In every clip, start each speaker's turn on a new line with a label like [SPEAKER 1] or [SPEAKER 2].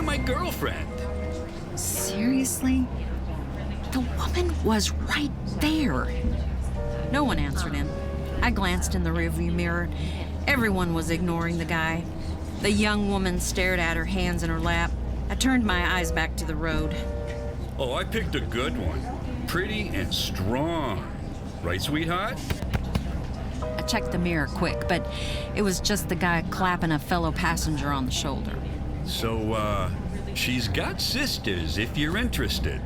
[SPEAKER 1] my girlfriend.
[SPEAKER 2] Seriously? The woman was right there. No one answered him. I glanced in the rearview mirror. Everyone was ignoring the guy. The young woman stared at her, hands in her lap. I turned my eyes back to the road.
[SPEAKER 1] Oh, I picked a good one. Pretty and strong. Right, sweetheart?
[SPEAKER 2] I checked the mirror quick, but it was just the guy clapping a fellow passenger on the shoulder.
[SPEAKER 1] So, she's got sisters if you're interested.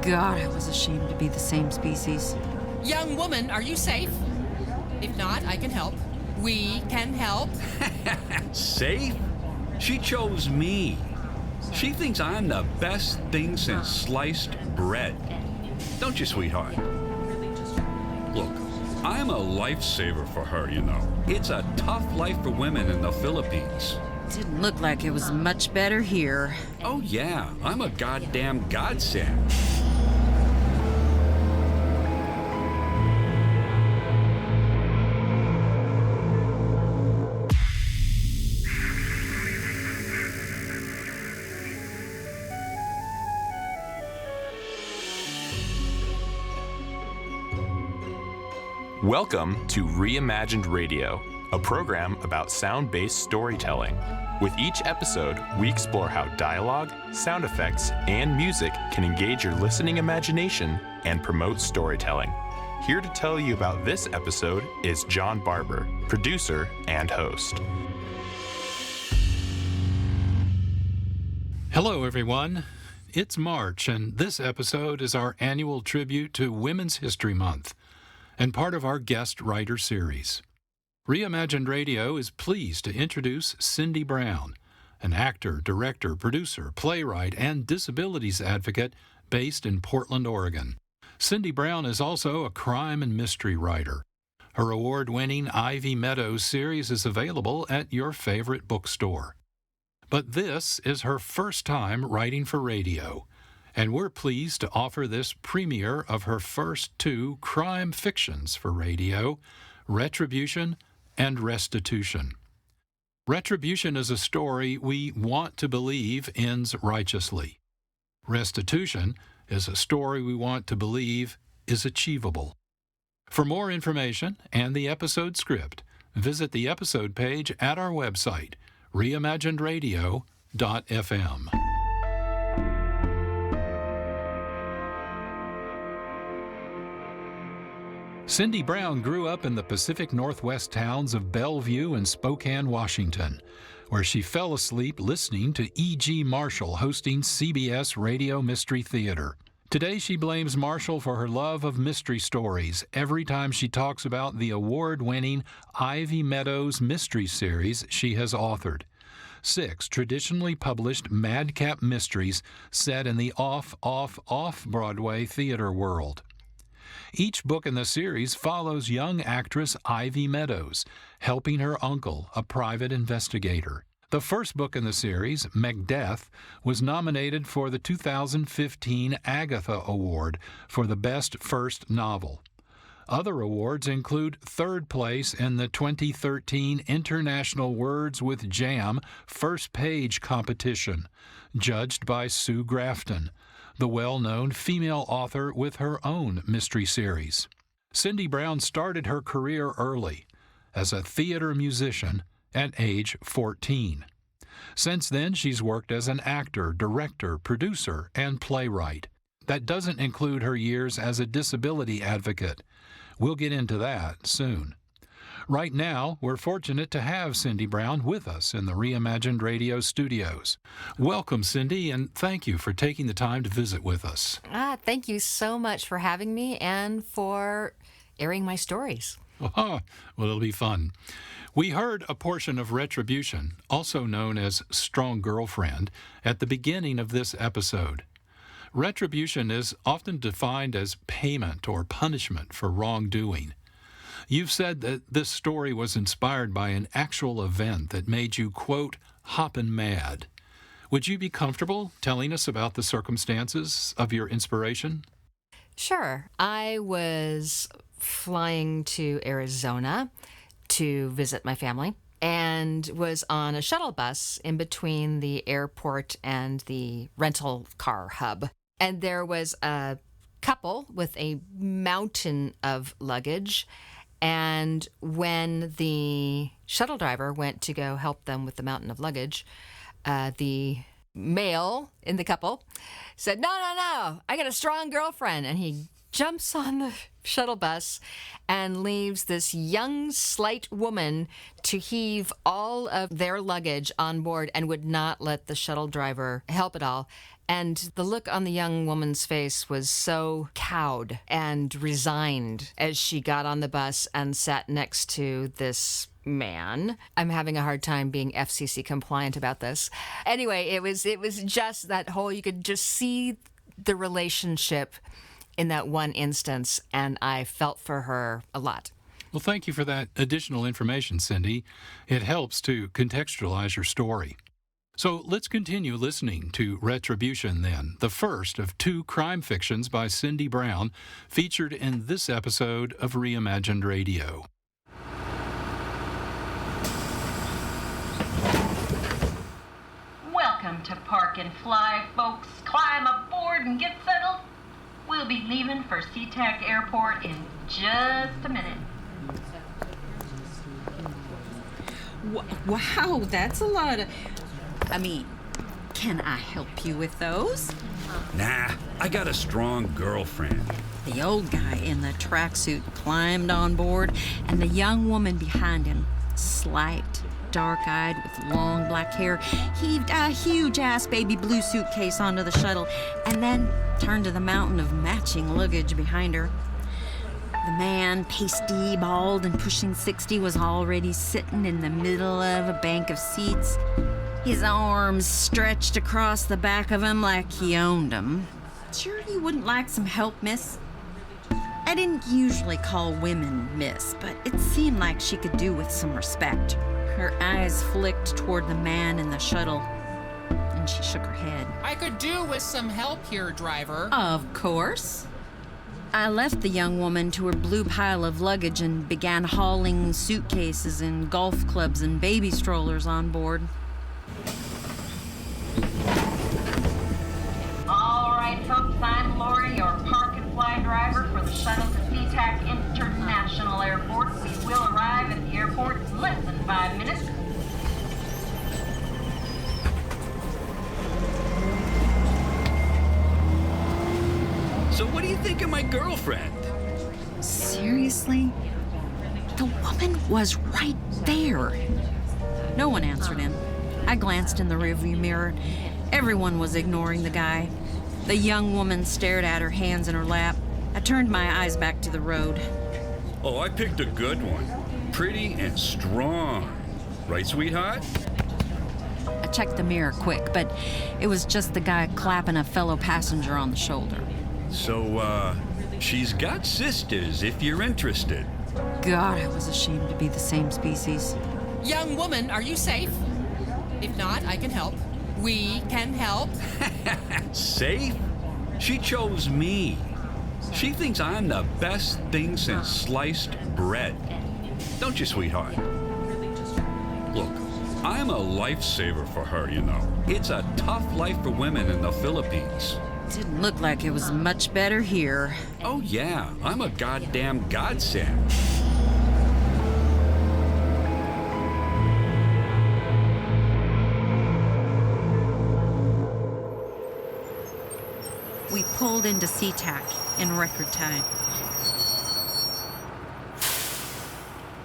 [SPEAKER 2] God, I was ashamed to be the same species.
[SPEAKER 3] Young woman, are you safe? If not, I can help. We can help.
[SPEAKER 1] Safe? She chose me. She thinks I'm the best thing since sliced bread. Don't you, sweetheart? Look, I'm a lifesaver for her, you know. It's a tough life for women in the Philippines.
[SPEAKER 2] Didn't look like it was much better here.
[SPEAKER 1] Oh, yeah, I'm a goddamn godsend.
[SPEAKER 4] Welcome to Reimagined Radio, a program about sound-based storytelling. With each episode, we explore how dialogue, sound effects, and music can engage your listening imagination and promote storytelling. Here to tell you about this episode is John Barber, producer and host.
[SPEAKER 5] Hello, everyone. It's March, and this episode is our annual tribute to Women's History Month and part of our guest writer series. Reimagined Radio is pleased to introduce Cindy Brown, an actor, director, producer, playwright, and disabilities advocate based in Portland, Oregon. Cindy Brown is also a crime and mystery writer. Her award-winning Ivy Meadows series is available at your favorite bookstore. But this is her first time writing for radio, and we're pleased to offer this premiere of her first two crime fictions for radio, Retribution and Restitution. Retribution is a story we want to believe ends righteously. Restitution is a story we want to believe is achievable. For more information and the episode script, visit the episode page at our website, reimaginedradio.fm. Cindy Brown grew up in the Pacific Northwest towns of Bellevue and Spokane, Washington, where she fell asleep listening to E.G. Marshall hosting CBS Radio Mystery Theater. Today she blames Marshall for her love of mystery stories every time she talks about the award-winning Ivy Meadows mystery series she has authored. 6 traditionally published madcap mysteries set in the off-Broadway theater world. Each book in the series follows young actress Ivy Meadows, helping her uncle, a private investigator. The first book in the series, Macbeth, was nominated for the 2015 Agatha Award for the Best First Novel. Other awards include third place in the 2013 International Words with Jam First Page Competition, judged by Sue Grafton, the well-known female author with her own mystery series. Cindy Brown started her career early, as a theater musician at age 14. Since then, she's worked as an actor, director, producer, and playwright. That doesn't include her years as a disability advocate. We'll get into that soon. Right now, we're fortunate to have Cindy Brown with us in the Reimagined Radio studios. Welcome, Cindy, and thank you for taking the time to visit with us.
[SPEAKER 3] Thank you so much for having me and for airing my stories.
[SPEAKER 5] Well, it'll be fun. We heard a portion of Retribution, also known as Strong Girlfriend, at the beginning of this episode. Retribution is often defined as payment or punishment for wrongdoing. You've said that this story was inspired by an actual event that made you, quote, hoppin' mad. Would you be comfortable telling us about the circumstances of your inspiration?
[SPEAKER 3] Sure. I was flying to Arizona to visit my family, and was on a shuttle bus in between the airport and the rental car hub. And there was a couple with a mountain of luggage. And when the shuttle driver went to go help them with the mountain of luggage, the male in the couple said, no, I got a strong girlfriend. And he jumps on the shuttle bus and leaves this young, slight woman to heave all of their luggage on board and would not let the shuttle driver help at all. And the look on the young woman's face was so cowed and resigned as she got on the bus and sat next to this man. I'm having a hard time being FCC compliant about this. Anyway, it was just that whole, you could just see the relationship in that one instance, and I felt for her a lot.
[SPEAKER 5] Well, thank you for that additional information, Cindy. It helps to contextualize your story. So let's continue listening to Retribution then, the first of 2 crime fictions by Cindy Brown, featured in this episode of Reimagined Radio.
[SPEAKER 6] Welcome to Park and Fly, folks. Climb aboard and get settled. We'll be leaving for SeaTac Airport in just a minute.
[SPEAKER 2] Wow, that's a lot of... can I help you with those?
[SPEAKER 1] Nah, I got a strong girlfriend.
[SPEAKER 2] The old guy in the tracksuit climbed on board, and the young woman behind him, slight, dark-eyed with long black hair, heaved a huge-ass baby blue suitcase onto the shuttle and then turned to the mountain of matching luggage behind her. The man, pasty, bald, and pushing 60, was already sitting in the middle of a bank of seats, his arms stretched across the back of him like he owned them. Sure you wouldn't like some help, miss? I didn't usually call women miss, but it seemed like she could do with some respect. Her eyes flicked toward the man in the shuttle, and she shook her head.
[SPEAKER 3] I could do with some help here, driver.
[SPEAKER 2] Of course. I left the young woman to her blue pile of luggage and began hauling suitcases and golf clubs and baby strollers on board.
[SPEAKER 6] All right, folks, I'm Lori, your Park and Fly driver for the shuttle to SeaTac International Airport. We will arrive at the airport in less than 5 minutes.
[SPEAKER 1] So what do you think of my girlfriend?
[SPEAKER 2] Seriously? The woman was right there. No one answered him. I glanced in the rearview mirror. Everyone was ignoring the guy. The young woman stared at her, hands in her lap. I turned my eyes back to the road.
[SPEAKER 1] Oh, I picked a good one. Pretty and strong. Right, sweetheart?
[SPEAKER 2] I checked the mirror quick, but it was just the guy clapping a fellow passenger on the shoulder.
[SPEAKER 1] So, she's got sisters if you're interested.
[SPEAKER 2] God, I was ashamed to be the same species.
[SPEAKER 3] Young woman, are you safe? If not, I can help. We can help.
[SPEAKER 1] Safe? She chose me. She thinks I'm the best thing since sliced bread. Don't you, sweetheart? Look, I'm a lifesaver for her, you know. It's a tough life for women in the Philippines.
[SPEAKER 2] Didn't look like it was much better here.
[SPEAKER 1] Oh, yeah, I'm a goddamn godsend.
[SPEAKER 2] We pulled into SeaTac in record time.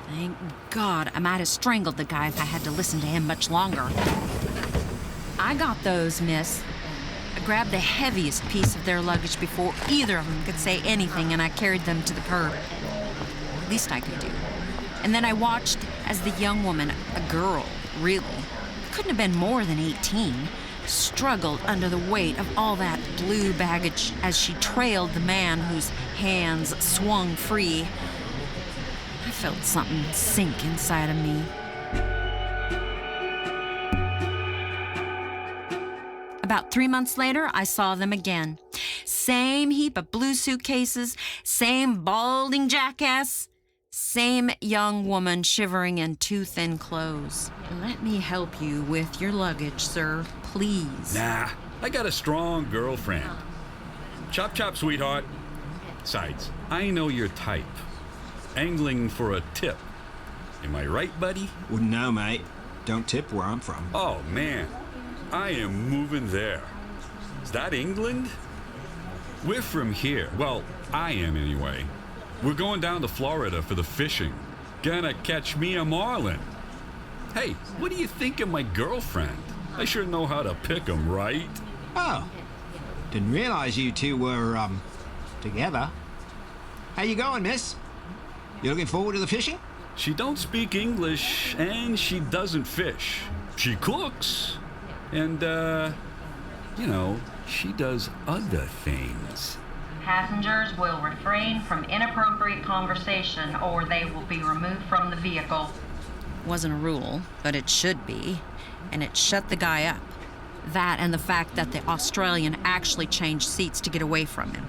[SPEAKER 2] Thank God, I might have strangled the guy if I had to listen to him much longer. I got those, miss. I grabbed the heaviest piece of their luggage before either of them could say anything, and I carried them to the curb. Least I could do. And then I watched as the young woman, a girl, really, couldn't have been more than 18, struggled under the weight of all that blue baggage as she trailed the man whose hands swung free. I felt something sink inside of me. About 3 months later, I saw them again. Same heap of blue suitcases, same balding jackass, Same young woman shivering in too thin clothes. Let me help you with your luggage, sir, please.
[SPEAKER 1] Nah, I got a strong girlfriend. Chop chop, sweetheart. Besides, I know your type. Angling for a tip. Am I right, buddy?
[SPEAKER 7] Wouldn't know, mate. Don't tip where I'm from.
[SPEAKER 1] Oh, man. I am moving there. Is that England? We're from here. Well, I am anyway. We're going down to Florida for the fishing. Gonna catch me a marlin. Hey, what do you think of my girlfriend? I sure know how to pick 'em, right?
[SPEAKER 7] Oh. Didn't realize you two were, together. How you going, miss? You looking forward to the fishing?
[SPEAKER 1] She don't speak English, and she doesn't fish. She cooks. And, she does other things.
[SPEAKER 6] Passengers will refrain from inappropriate conversation or they will be removed from the vehicle.
[SPEAKER 2] Wasn't a rule, but it should be. And it shut the guy up. That and the fact that the Australian actually changed seats to get away from him.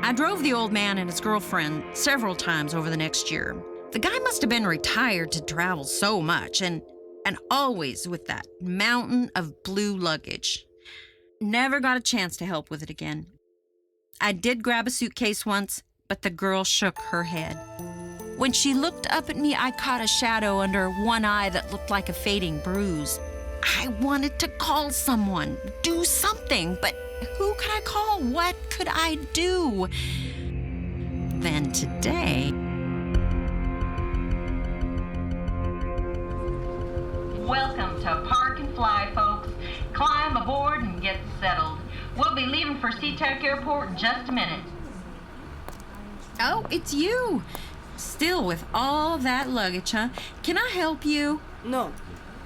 [SPEAKER 2] I drove the old man and his girlfriend several times over the next year. The guy must have been retired to travel so much, and always with that mountain of blue luggage. Never got a chance to help with it again. I did grab a suitcase once, but the girl shook her head. When she looked up at me, I caught a shadow under one eye that looked like a fading bruise. I wanted to call someone, do something, but who could I call? What could I do? Then today...
[SPEAKER 6] Welcome to Park and Fly, folks. Climb aboard and get settled. We'll be leaving for SeaTac Airport in just a minute.
[SPEAKER 2] Oh, it's you. Still with all that luggage, huh? Can I help you?
[SPEAKER 8] No,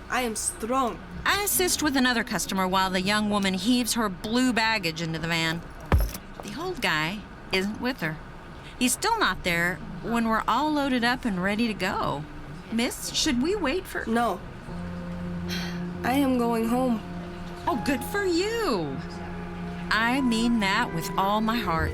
[SPEAKER 8] I am strong.
[SPEAKER 2] I assist with another customer while the young woman heaves her blue baggage into the van. The old guy isn't with her. He's still not there when we're all loaded up and ready to go. Miss, should we wait for...
[SPEAKER 8] No. I am going home.
[SPEAKER 2] Oh, good for you. I mean that with all my heart.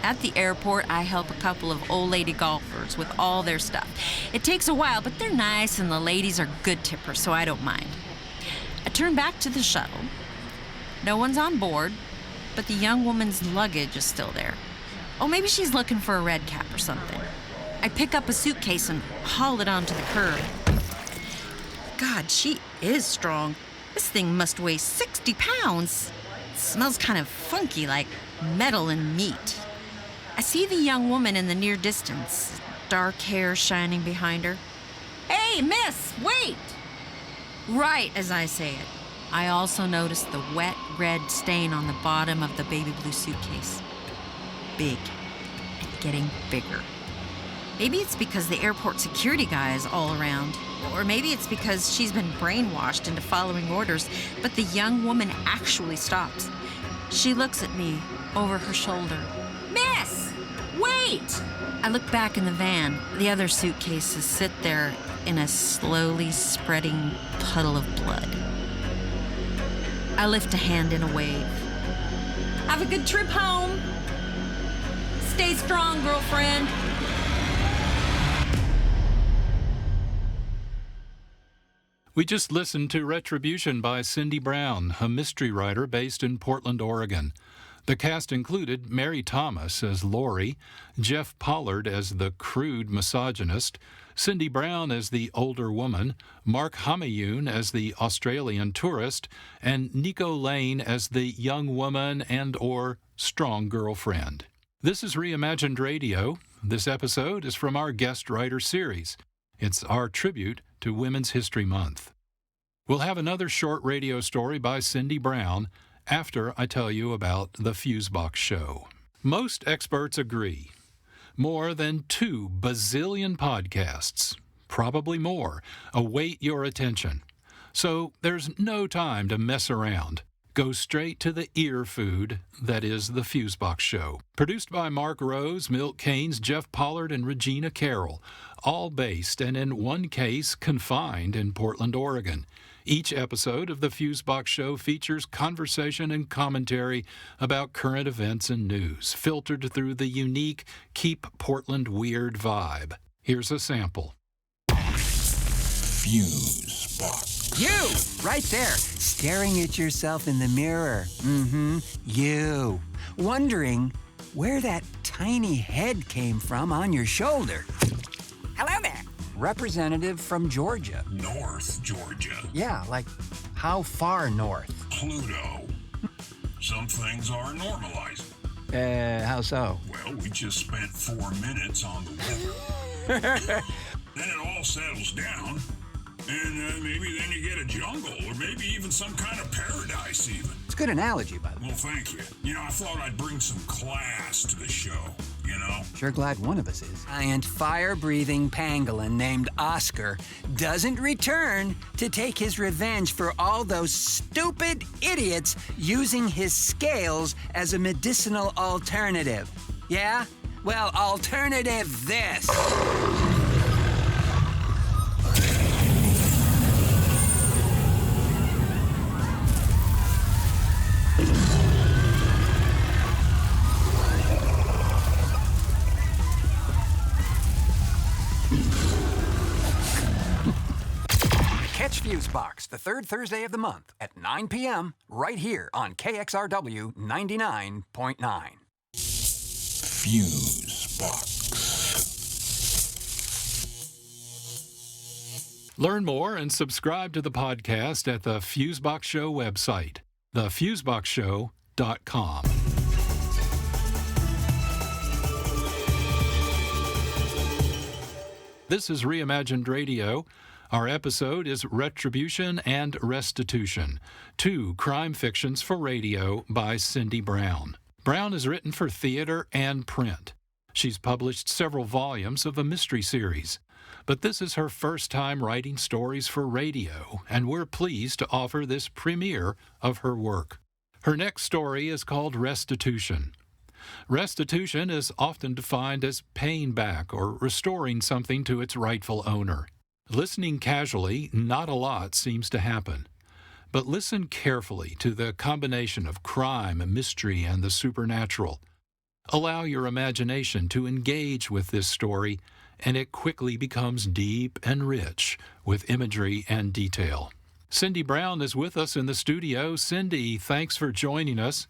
[SPEAKER 2] At the airport, I help a couple of old lady golfers with all their stuff. It takes a while, but they're nice and the ladies are good tippers, so I don't mind. I turn back to the shuttle. No one's on board, but the young woman's luggage is still there. Oh, maybe she's looking for a red cap or something. I pick up a suitcase and haul it onto the curb. God, she is strong. This thing must weigh 60 pounds. It smells kind of funky, like metal and meat. I see the young woman in the near distance, dark hair shining behind her. Hey, miss, wait! Right as I say it, I also notice the wet red stain on the bottom of the baby blue suitcase. Big, and getting bigger. Maybe it's because the airport security guy is all around, or maybe it's because she's been brainwashed into following orders, but the young woman actually stops. She looks at me over her shoulder. Miss, wait! I look back in the van. The other suitcases sit there in a slowly spreading puddle of blood. I lift a hand in a wave. Have a good trip home. Stay strong, girlfriend.
[SPEAKER 5] We just listened to Retribution by Cindy Brown, a mystery writer based in Portland, Oregon. The cast included Mary Thomas as Lori, Jeff Pollard as the crude misogynist, Cindy Brown as the older woman, Marc Hamayun as the Australian tourist, and Nico Lane as the young woman and/or strong girlfriend. This is Reimagined Radio. This episode is from our guest writer series. It's our tribute to Women's History Month. We'll have another short radio story by Cindy Brown after I tell you about the Fusebox Show. Most experts agree. More than 2 bazillion podcasts, probably more, await your attention. So there's no time to mess around. Go straight to the ear food that is The Fusebox Show. Produced by Marc Rose, Milt Keynes, Jeff Pollard, and Regina Carroll. All based and in one case confined in Portland, Oregon. Each episode of The Fusebox Show features conversation and commentary about current events and news, filtered through the unique Keep Portland Weird vibe. Here's a sample.
[SPEAKER 9] Fusebox.
[SPEAKER 10] You! Right there, staring at yourself in the mirror. You. Wondering where that tiny head came from on your shoulder. Hello there. Representative from Georgia.
[SPEAKER 9] North Georgia.
[SPEAKER 10] Yeah, like how far north?
[SPEAKER 9] Pluto. Some things are normalized.
[SPEAKER 10] How so?
[SPEAKER 9] Well, we just spent 4 minutes on the weather. Then it all settles down. And maybe then you get a jungle, or maybe even some kind of paradise even.
[SPEAKER 10] It's a good analogy, by the way.
[SPEAKER 9] Well, thank you. You know, I thought I'd bring some class to the show, you know?
[SPEAKER 10] Sure glad one of us is. Giant fire-breathing pangolin named Oscar doesn't return to take his revenge for all those stupid idiots using his scales as a medicinal alternative. Yeah? Well, alternative this. Catch Fusebox the third Thursday of the month at 9 p.m. right here on KXRW 99.9.
[SPEAKER 9] Fusebox.
[SPEAKER 5] Learn more and subscribe to the podcast at the Fusebox Show website, thefuseboxshow.com. This is Reimagined Radio. Our episode is Retribution and Restitution, 2 crime fictions for radio by Cindy Brown. Brown has written for theater and print. She's published several volumes of a mystery series. But this is her first time writing stories for radio, and we're pleased to offer this premiere of her work. Her next story is called Restitution. Restitution is often defined as paying back or restoring something to its rightful owner. Listening casually, not a lot seems to happen. But listen carefully to the combination of crime, mystery, and the supernatural. Allow your imagination to engage with this story, and it quickly becomes deep and rich with imagery and detail. Cindy Brown is with us in the studio. Cindy, thanks for joining us.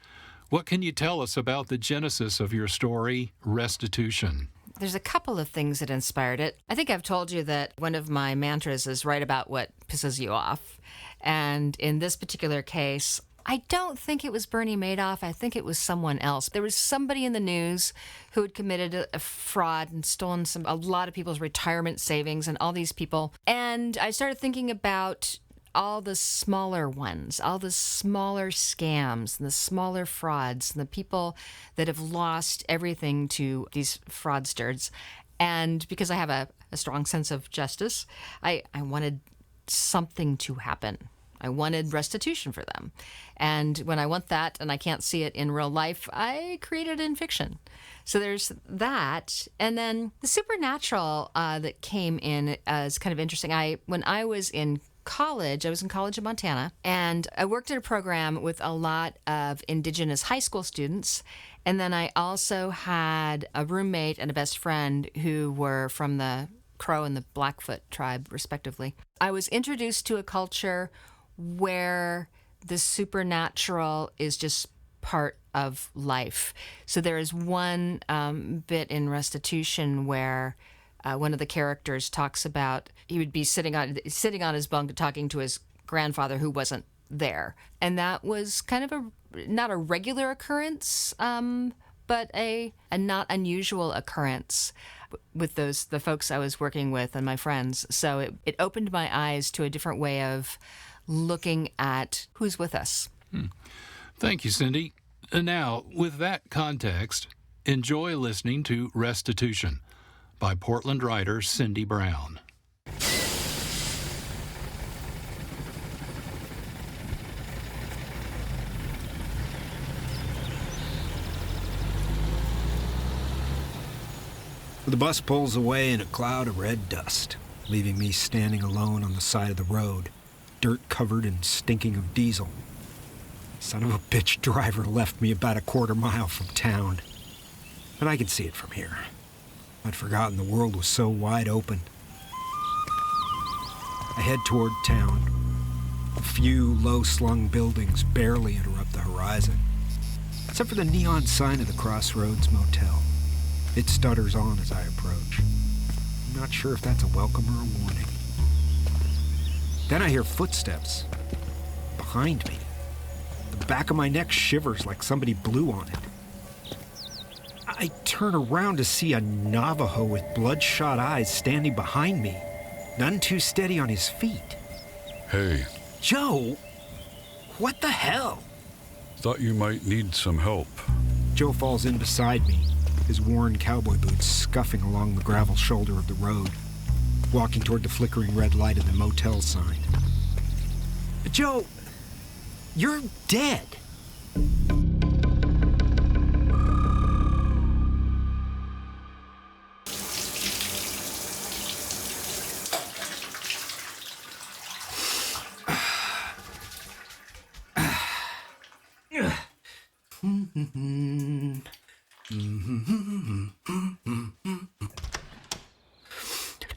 [SPEAKER 5] What can you tell us about the genesis of your story, Restitution?
[SPEAKER 3] There's a couple of things that inspired it. I think I've told you that one of my mantras is write about what pisses you off. And in this particular case, I don't think it was Bernie Madoff. I think it was someone else. There was somebody in the news who had committed a fraud and stolen a lot of people's retirement savings and all these people. And I started thinking about all the smaller ones, all the smaller scams and the smaller frauds and the people that have lost everything to these fraudsters. And because I have a strong sense of justice, I wanted something to happen. I wanted restitution for them. And when I want that and I can't see it in real life, I create it in fiction. So there's that. And then the supernatural that came in is kind of interesting. When I was in college in Montana, and I worked at a program with a lot of indigenous high school students. And then I also had a roommate and a best friend who were from the Crow and the Blackfoot tribe, respectively. I was introduced to a culture where the supernatural is just part of life. So there is one bit in Restitution where one of the characters talks about he would be sitting on his bunk talking to his grandfather who wasn't there. And that was kind of not a regular occurrence, but a not unusual occurrence with the folks I was working with and my friends. So it opened my eyes to a different way of looking at who's with us.
[SPEAKER 5] Thank you, Cindy. Now, with that context, Enjoy listening to Restitution by Portland writer Cindy Brown.
[SPEAKER 7] The bus pulls away in a cloud of red dust, leaving me standing alone on the side of the road, dirt-covered and stinking of diesel. Son of a bitch driver left me about a quarter mile from town. But I could see it from here. I'd forgotten the world was so wide open. I head toward town. A few low-slung buildings barely interrupt the horizon, except for the neon sign of the Crossroads Motel. It stutters on as I approach. I'm not sure if that's a welcome or a warning. Then I hear footsteps behind me. The back of my neck shivers like somebody blew on it. I turn around to see a Navajo with bloodshot eyes standing behind me, none too steady on his feet.
[SPEAKER 1] Hey,
[SPEAKER 7] Joe, what the hell?
[SPEAKER 1] thought you might need some help.
[SPEAKER 7] Joe falls in beside me, his worn cowboy boots scuffing along the gravel shoulder of the road, walking toward the flickering red light of the motel sign. Joe, you're dead.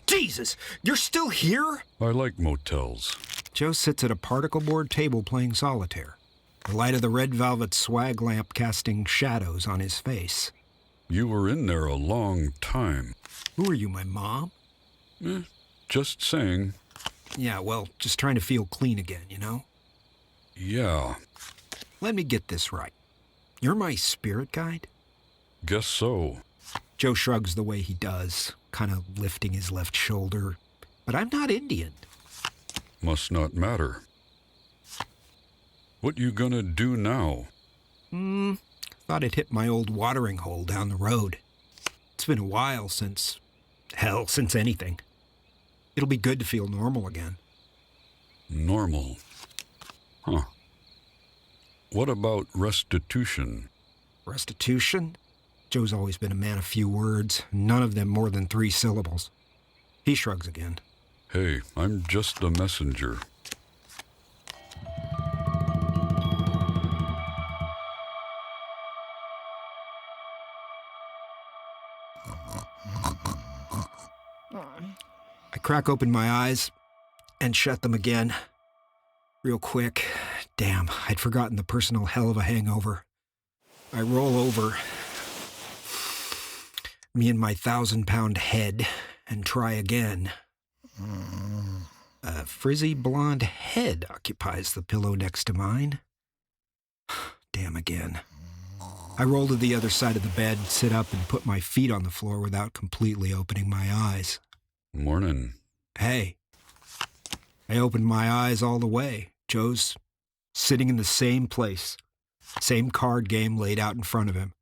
[SPEAKER 7] Jesus, you're still here?
[SPEAKER 1] I like motels.
[SPEAKER 7] Joe sits at a particle board table playing solitaire, the light of the red velvet swag lamp casting shadows on his face.
[SPEAKER 1] You were in there a long time.
[SPEAKER 7] Who are you, my mom?
[SPEAKER 1] Just saying.
[SPEAKER 7] Yeah, well, just trying to feel clean again, you know?
[SPEAKER 1] Yeah,
[SPEAKER 7] Let me get this right. You're my spirit guide?
[SPEAKER 1] guess so.
[SPEAKER 7] Joe shrugs the way he does, kind of lifting his left shoulder. But I'm not Indian.
[SPEAKER 1] Must not matter. What you gonna do now?
[SPEAKER 7] Thought I'd hit my old watering hole down the road. It's been a while since anything. It'll be good to feel normal again.
[SPEAKER 1] Normal. Huh. What about restitution?
[SPEAKER 7] Restitution? Joe's always been a man of few words, none of them more than 3 syllables. He shrugs again.
[SPEAKER 1] Hey, I'm just a messenger.
[SPEAKER 7] I crack open my eyes and shut them again. Real quick. Damn, I'd forgotten the personal hell of a hangover. I roll over, me and my 1,000-pound head, and try again. A frizzy blonde head occupies the pillow next to mine. Damn again. I roll to the other side of the bed, sit up, and put my feet on the floor without completely opening my eyes.
[SPEAKER 1] Morning.
[SPEAKER 7] Hey. I opened my eyes all the way. Joe's sitting in the same place. Same card game laid out in front of him.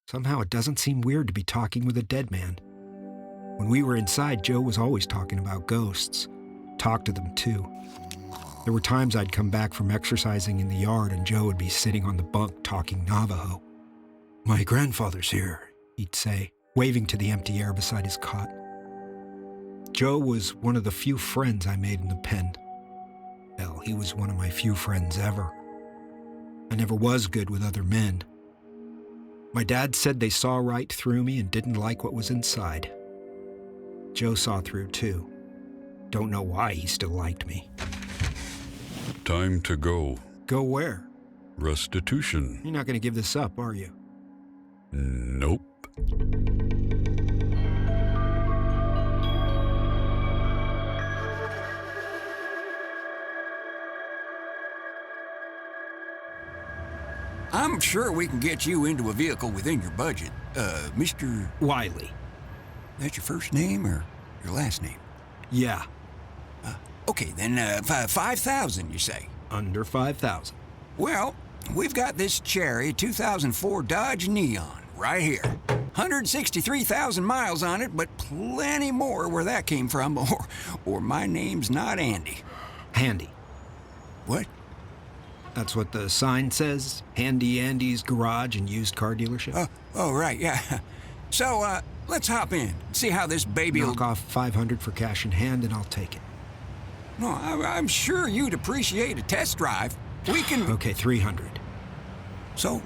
[SPEAKER 7] Somehow it doesn't seem weird to be talking with a dead man. When we were inside, Joe was always talking about ghosts. Talked to them, too. There were times I'd come back from exercising in the yard and Joe would be sitting on the bunk talking Navajo. "My grandfather's here," he'd say, waving to the empty air beside his cot. Joe was one of the few friends I made in the pen. Hell, he was one of my few friends ever. I never was good with other men. My dad said they saw right through me and didn't like what was inside. Joe saw through, too. Don't know why he still liked me.
[SPEAKER 1] Time to go.
[SPEAKER 7] Go where?
[SPEAKER 1] Restitution.
[SPEAKER 7] You're not going to give this up, are you?
[SPEAKER 1] Nope.
[SPEAKER 11] I'm sure we can get you into a vehicle within your budget. Mr.
[SPEAKER 7] Wiley.
[SPEAKER 11] That's your first name or your last name?
[SPEAKER 7] Yeah.
[SPEAKER 11] Okay, then 5,000, you say?
[SPEAKER 7] Under 5,000.
[SPEAKER 11] Well, we've got this cherry 2004 Dodge Neon right here. 163,000 miles on it, but plenty more where that came from, or my name's not Andy.
[SPEAKER 7] Handy.
[SPEAKER 11] What?
[SPEAKER 7] That's what the sign says? Handy Andy's Garage and Used Car Dealership?
[SPEAKER 11] Oh, right, yeah. So, let's hop in, see how this baby
[SPEAKER 7] Knock off $500 for cash in hand and I'll take it.
[SPEAKER 11] No, I'm sure you'd appreciate a test drive. We can...
[SPEAKER 7] Okay, $300.
[SPEAKER 11] So?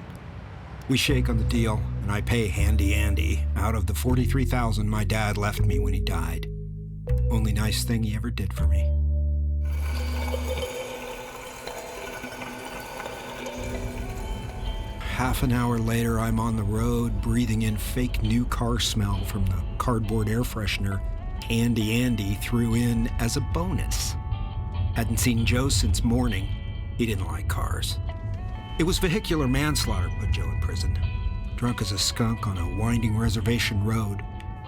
[SPEAKER 7] We shake on the deal, and I pay Handy Andy out of the $43,000 my dad left me when he died. Only nice thing he ever did for me. Half an hour later, I'm on the road, breathing in fake new car smell from the cardboard air freshener Handy Andy threw in as a bonus. Hadn't seen Joe since morning. He didn't like cars. It was vehicular manslaughter put Joe in prison. Drunk as a skunk on a winding reservation road,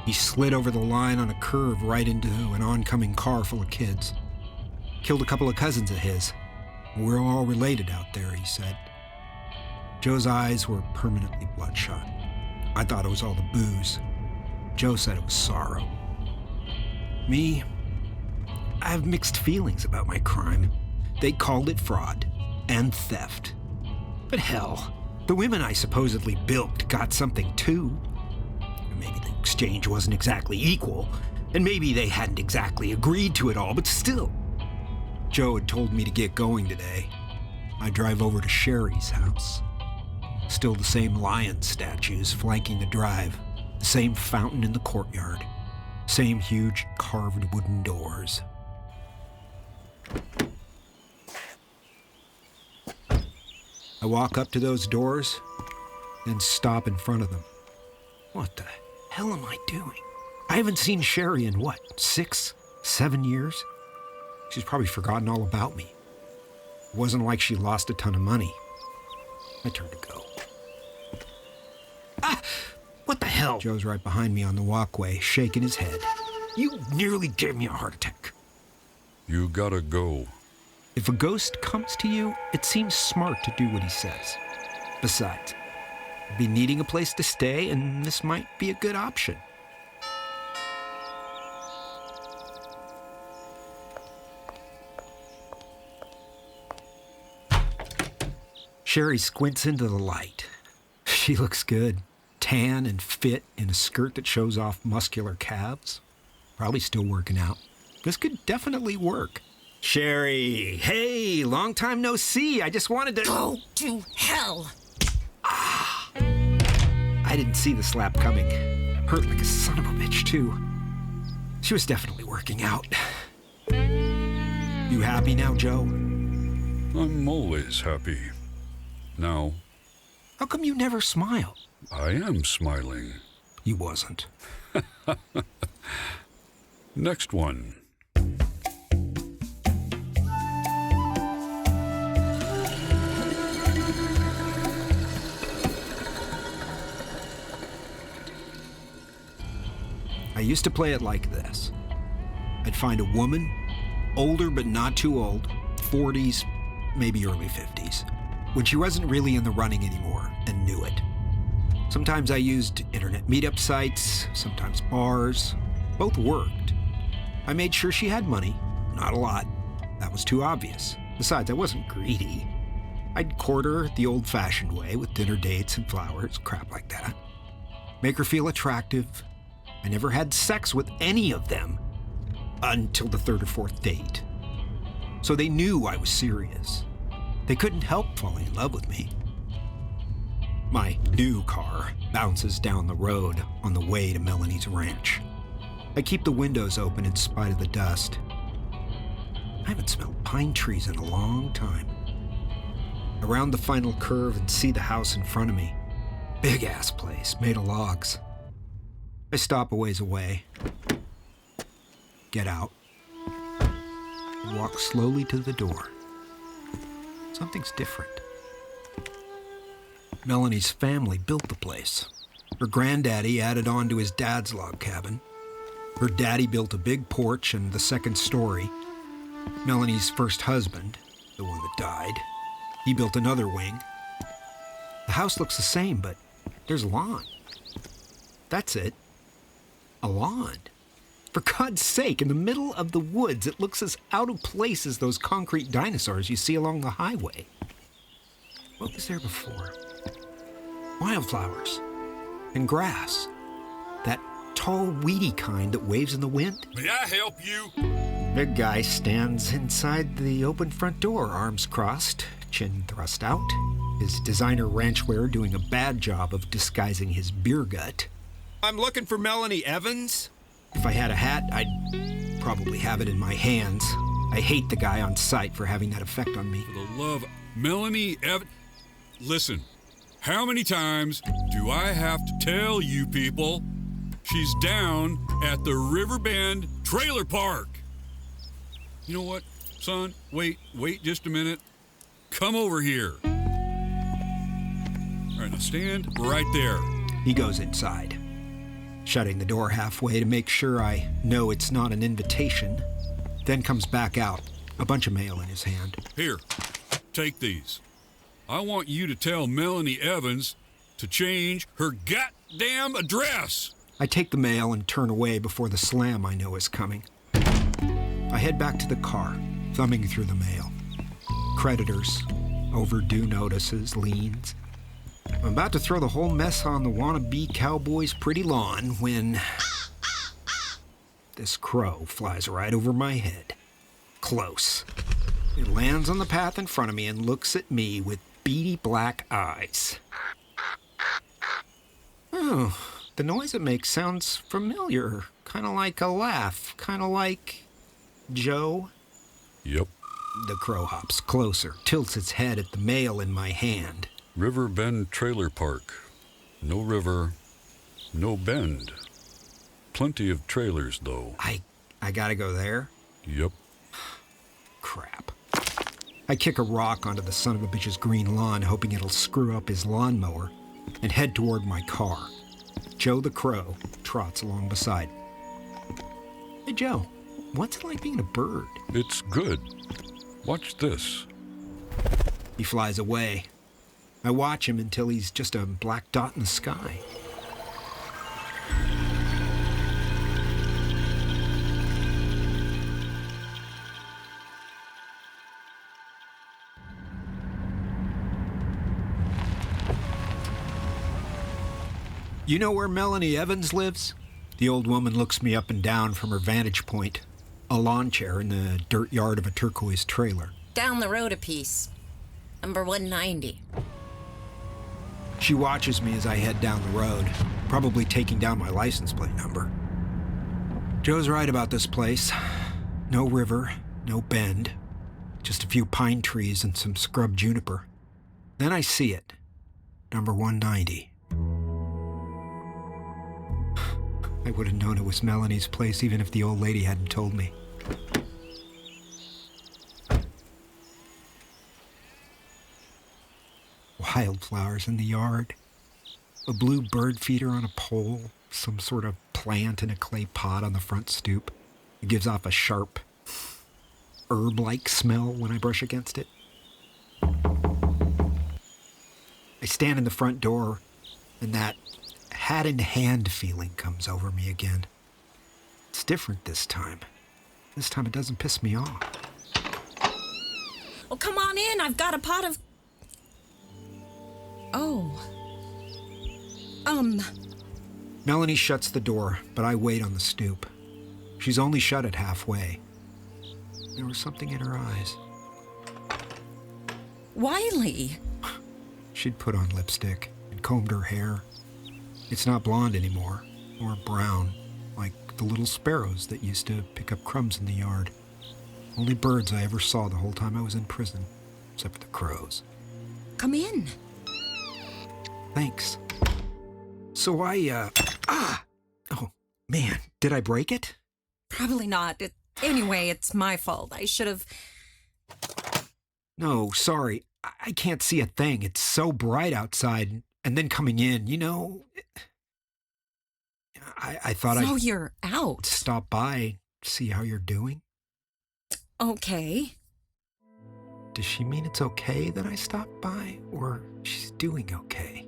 [SPEAKER 7] he slid over the line on a curve right into an oncoming car full of kids. Killed a couple of cousins of his. We're all related out there, he said. Joe's eyes were permanently bloodshot. I thought it was all the booze. Joe said it was sorrow. Me, I have mixed feelings about my crime. They called it fraud and theft. But hell, the women I supposedly bilked got something too. Maybe the exchange wasn't exactly equal, and maybe they hadn't exactly agreed to it all, but still. Joe had told me to get going today. I drive over to Sherry's house. Still the same lion statues flanking the drive, the same fountain in the courtyard, same huge carved wooden doors. I walk up to those doors, then stop in front of them. What the hell am I doing? I haven't seen Sherry in, 6, 7 years? She's probably forgotten all about me. It wasn't like she lost a ton of money. I turned to go. Ah! What the hell? Joe's right behind me on the walkway, shaking his head. You nearly gave me a heart attack.
[SPEAKER 9] You gotta go.
[SPEAKER 7] If a ghost comes to you, it seems smart to do what he says. Besides, I'll be needing a place to stay, and this might be a good option. Sherry squints into the light. She looks good, tan and fit in a skirt that shows off muscular calves. Probably still working out. This could definitely work. Sherry, hey, long time no see. I just wanted to...
[SPEAKER 12] Go to hell!
[SPEAKER 7] I didn't see the slap coming. Hurt like a son of a bitch, too. She was definitely working out. You happy now, Joe?
[SPEAKER 9] I'm always happy. Now,
[SPEAKER 7] how come you never smile?
[SPEAKER 9] I am smiling.
[SPEAKER 7] You wasn't.
[SPEAKER 9] Next one.
[SPEAKER 7] I used to play it like this. I'd find a woman, older but not too old, 40s, maybe early 50s, when she wasn't really in the running anymore and knew it. Sometimes I used internet meetup sites, sometimes bars. Both worked. I made sure she had money, not a lot. That was too obvious. Besides, I wasn't greedy. I'd court her the old-fashioned way with dinner dates and flowers, crap like that. Make her feel attractive. I never had sex with any of them until the third or fourth date. So they knew I was serious. They couldn't help falling in love with me. My new car bounces down the road on the way to Melanie's ranch. I keep the windows open in spite of the dust. I haven't smelled pine trees in a long time. I round the final curve and see the house in front of me. Big-ass place, made of logs. I stop a ways away, get out, and walk slowly to the door. Something's different. Melanie's family built the place. Her granddaddy added on to his dad's log cabin. Her daddy built a big porch and the second story. Melanie's first husband, the one that died, he built another wing. The house looks the same, but there's lawn. That's it. A lawn. For God's sake, in the middle of the woods, it looks as out of place as those concrete dinosaurs you see along the highway. What was there before? Wildflowers and grass. That tall, weedy kind that waves in the wind.
[SPEAKER 9] May I help you?
[SPEAKER 7] Big guy stands inside the open front door, arms crossed, chin thrust out, his designer ranchwear doing a bad job of disguising his beer gut.
[SPEAKER 12] I'm looking for Melanie Evans.
[SPEAKER 7] If I had a hat, I'd probably have it in my hands. I hate the guy on site for having that effect on me.
[SPEAKER 1] For the love, Melanie Evans. Listen, how many times do I have to tell you people she's down at the Riverbend Trailer Park? You know what, son? Wait just a minute. Come over here. All right, now stand right there.
[SPEAKER 7] He goes inside, shutting the door halfway to make sure I know it's not an invitation, then comes back out, a bunch of mail in his hand.
[SPEAKER 1] Here, take these. I want you to tell Melanie Evans to change her goddamn address.
[SPEAKER 7] I take the mail and turn away before the slam I know is coming. I head back to the car, thumbing through the mail. Creditors, overdue notices, liens. I'm about to throw the whole mess on the wannabe cowboy's pretty lawn when this crow flies right over my head. Close. It lands on the path in front of me and looks at me with beady black eyes. Oh, the noise it makes sounds familiar. Kind of like a laugh. Kind of like Joe.
[SPEAKER 1] Yep.
[SPEAKER 7] The crow hops closer, tilts its head at the mail in my hand.
[SPEAKER 1] Riverbend Trailer Park. No river, no bend. Plenty of trailers, though.
[SPEAKER 7] I gotta go there?
[SPEAKER 1] Yep.
[SPEAKER 7] Crap. I kick a rock onto the son of a bitch's green lawn, hoping it'll screw up his lawnmower, and head toward my car. Joe the Crow trots along beside. Hey, Joe, what's it like being a bird?
[SPEAKER 1] It's good. Watch this.
[SPEAKER 7] He flies away. I watch him until he's just a black dot in the sky. You know where Melanie Evans lives? The old woman looks me up and down from her vantage point, a lawn chair in the dirt yard of a turquoise trailer.
[SPEAKER 13] Down the road a piece. Number 190.
[SPEAKER 7] She watches me as I head down the road, probably taking down my license plate number. Joe's right about this place. No river, no bend, just a few pine trees and some scrub juniper. Then I see it. Number 190. I would have known it was Melanie's place even if the old lady hadn't told me. Wildflowers in the yard, a blue bird feeder on a pole, some sort of plant in a clay pot on the front stoop. It gives off a sharp, herb-like smell when I brush against it. I stand in the front door, and that hat-in-hand feeling comes over me again. It's different this time. This time it doesn't piss me off.
[SPEAKER 13] Well, come on in. I've got a pot of...
[SPEAKER 2] Oh.
[SPEAKER 7] Melanie shuts the door, but I wait on the stoop. She's only shut it halfway. There was something in her eyes.
[SPEAKER 2] Wiley.
[SPEAKER 7] She'd put on lipstick and combed her hair. It's not blonde anymore, or brown, like the little sparrows that used to pick up crumbs in the yard. Only birds I ever saw the whole time I was in prison, except for the crows.
[SPEAKER 2] Come in.
[SPEAKER 7] Thanks. So oh, man, did I break it?
[SPEAKER 2] Probably not. Anyway, it's my fault. I should have...
[SPEAKER 7] No, sorry. I can't see a thing. It's so bright outside. And then coming in, you know... I thought
[SPEAKER 2] So you're out.
[SPEAKER 7] Stop by, see how you're doing.
[SPEAKER 2] Okay.
[SPEAKER 7] Does she mean it's okay that I stopped by? Or she's doing okay?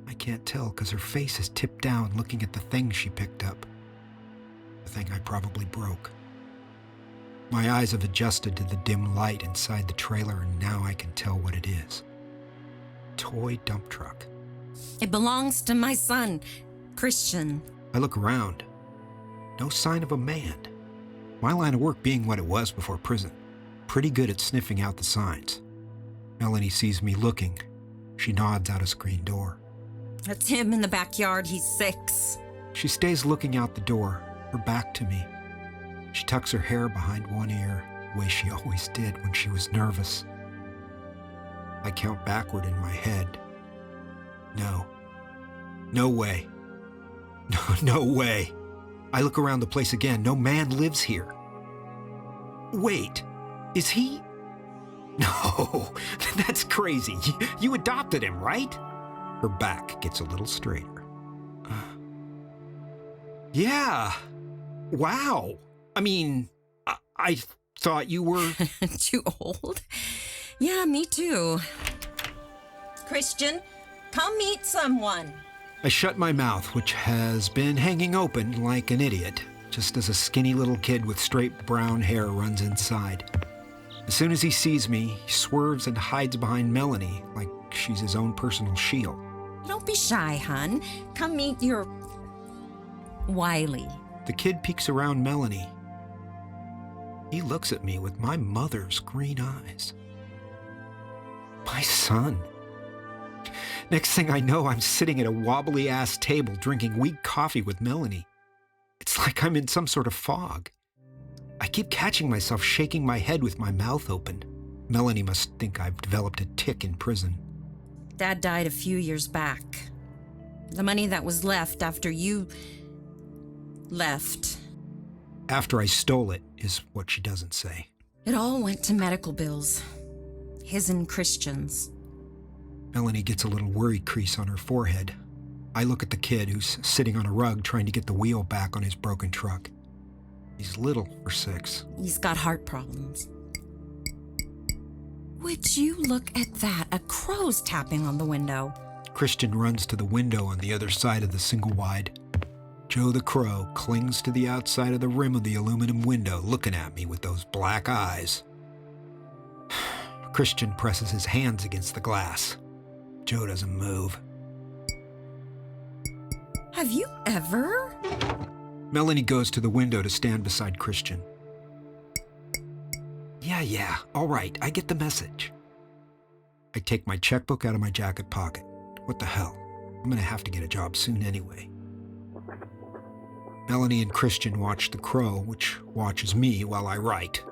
[SPEAKER 7] I can't tell because her face is tipped down looking at the thing she picked up. The thing I probably broke. My eyes have adjusted to the dim light inside the trailer, and now I can tell what it is. Toy dump truck.
[SPEAKER 2] It belongs to my son, Christian.
[SPEAKER 7] I look around. No sign of a man. My line of work being what it was before prison. Pretty good at sniffing out the signs. Melanie sees me looking. She nods out a screen door.
[SPEAKER 2] That's him in the backyard. He's 6.
[SPEAKER 7] She stays looking out the door, her back to me. She tucks her hair behind one ear, the way she always did when she was nervous. I count backward in my head. No. No way. No way. I look around the place again. No man lives here. Wait, is he? No, that's crazy. You adopted him, right? Her back gets a little straighter. Yeah. Wow. I mean, I thought you were...
[SPEAKER 2] Too old? Yeah, me too. Christian, come meet someone.
[SPEAKER 7] I shut my mouth, which has been hanging open like an idiot, just as a skinny little kid with straight brown hair runs inside. As soon as he sees me, he swerves and hides behind Melanie like she's his own personal shield.
[SPEAKER 2] Don't be shy, hon. Come meet your... Wiley.
[SPEAKER 7] The kid peeks around Melanie. He looks at me with my mother's green eyes. My son. Next thing I know, I'm sitting at a wobbly-ass table drinking weak coffee with Melanie. It's like I'm in some sort of fog. I keep catching myself shaking my head with my mouth open. Melanie must think I've developed a tic in prison.
[SPEAKER 2] Dad died a few years back. The money that was left after you... left.
[SPEAKER 7] After I stole it, is what she doesn't say.
[SPEAKER 2] It all went to medical bills. His and Christian's.
[SPEAKER 7] Melanie gets a little worry crease on her forehead. I look at the kid who's sitting on a rug trying to get the wheel back on his broken truck. He's little for 6.
[SPEAKER 2] He's got heart problems. Would you look at that? A crow's tapping on the window.
[SPEAKER 7] Christian runs to the window on the other side of the single wide. Joe the Crow clings to the outside of the rim of the aluminum window, looking at me with those black eyes. Christian presses his hands against the glass. Joe doesn't move.
[SPEAKER 2] Have you ever?
[SPEAKER 7] Melanie goes to the window to stand beside Christian. Yeah, all right, I get the message. I take my checkbook out of my jacket pocket. What the hell? I'm gonna have to get a job soon anyway. Melanie and Christian watch the Crow, which watches me while I write.